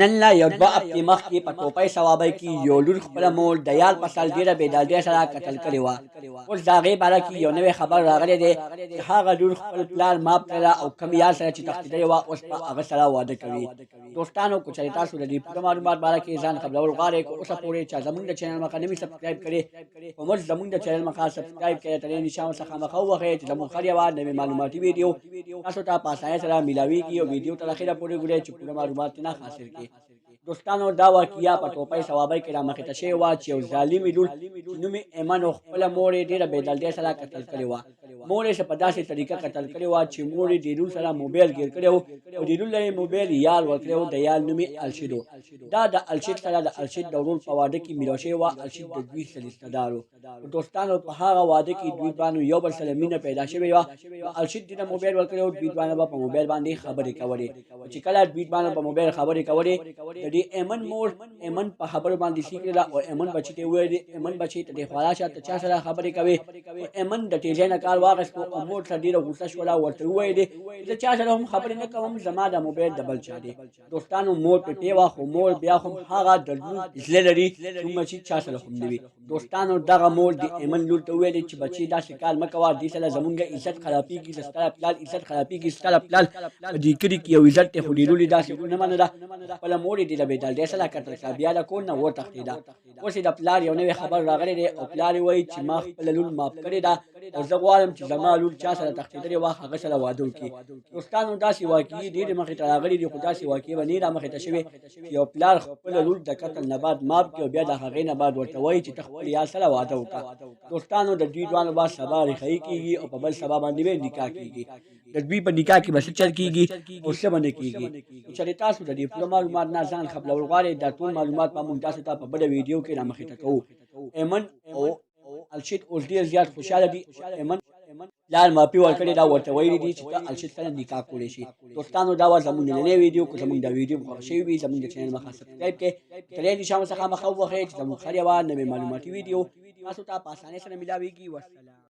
نن لا یو دوه هفتې مخکې په ټوپۍ صوابۍ کې یو لور خپله مور د یار په سر ډېره بېدردۍ سره قتل کړې وه. اوس د هغې باره کې یو نوی خبر راغلی دی چې هغه لور خپل پلار معاف کړله او کوم یار سره چې تښتېدلې وه اوس په هغه سره واده کوي. دوستانو که چېرې تاسو د دې پوره معلومات باره کې ځان خبرول غواړئ که اوسه پورې چا زموږ د چینل مخه نه وي سبسکرایب کړې په موږ زموږ د چینل مخه سبسکرایب کړئ ترې نشان ورڅخه مخه ووهئ چې زموږ هر یوه نوې معلوماتي ویډیو تاسو ته په اسانۍ سره میلاویږي او ویډیو تر اخره پورې ګورئ چې پوره معلومات ترې حاصل کړئ. دوستانو دا واقعیا په ټوپۍ صوابۍ کې رامخته شوې وه چې یو ظالمې لور چې نوم یې ایمن او خپله مور یې ډېره بېدردۍ سره قتل کړې وه. مور یې په داسې طریقه قتل کړې وه چې مور یې د لور سره موبایل ګیر کړی و او د لور له یې موبایل یار ورکړی و. د یار نوم یې الشید و. دا د الشید سره د الشید د ورور په واده کې میلاو شوې وه. الشید د دوی رشته دار و. دوستانو په هغه واده کې دوی دواړو یو بل سره مینه پیدا شوې وه. الشید دې ته موبایل ورکړی و. دوی دواړه به په موبایل باندې خبرې کولې. چې کله دوی دواړه په موبایل خبرې کولې د دې ایمن مور ایمن په خبرو باندې سیکړه او ایمن بچی ته وویل ایمن بچی ته د خواله شاته چا سره خبرې کوي. ایمن د تیزۍ نه کار واخیست او مور سره ډېره غوسه شوله. ورته وویل زه چا سره هم خبرې نه کوم زما د موبایل د بل چا دی. دوستانو مور پټې وه خو مور بیا هم هغه د لور زړه لري څومره چې چا سره هم نه وي. دوستانو دغه مور د ایمن لور ته وویل چې بچي داسې کار مه کوه دې سره زمونږ عزت خرابېږي ستا د پلار عزت خرابېږي ستا د پلار په دې کلي کې یو عزت دی خو د لور یې داسې ونه منله. خپله مور یې ډېره بېدردۍ سره قتل کړه. بیا د کور نه وتښتېده. اوس یې د پلار یو نوی خبر راغلی دی او پلار یې وایي چې ما خپله لور معاف کړې ده او زه غواړم چې زما لور چا سره تښتېدلې وه هغه سره واده وکړي. دوستانو داسې واقعې ډېرې مخې ته راغلي دي خو داسې واقعې به نه را مخې ته شوې چې یو پلار خپله لور د قتل نه بعد معاف کړي او بیا د هغې نه بعد ورته وایي چې ته خپل یار سره واده وکړه. دوستانو د دوی دواړو به سبا ریښایي کېږي او په بل سبا باندې به نکاح کېږي. د دوی په نکاح کې به څه چل کېږي او څه به نه کېږي. چېرې تاسو د دې پوره معلومات نه ځان خبرول غواړئ دا ټول معلومات به موږ تاسو ته په بله ویډیو کې را مخې ته کوو. ایمن او الشید اوس ډېر زیات خوشحاله دي. ایمن پلار معافي ورکړې ده ورته ویلي دي چې ته الشید سره نکاح کولی شي. دوستانو دا وه زموږ نننۍ ویډیو که زموږ دا ویډیو خوښ شوي وي زموږ د چینل مخه سبسکرایب کړئ ترې نشان ورڅخه مخه ووهئ چې زموږ هر یوه نوې معلوماتي ویډیو تاسو ته په اسانۍ سره میلاویږي. والسلام.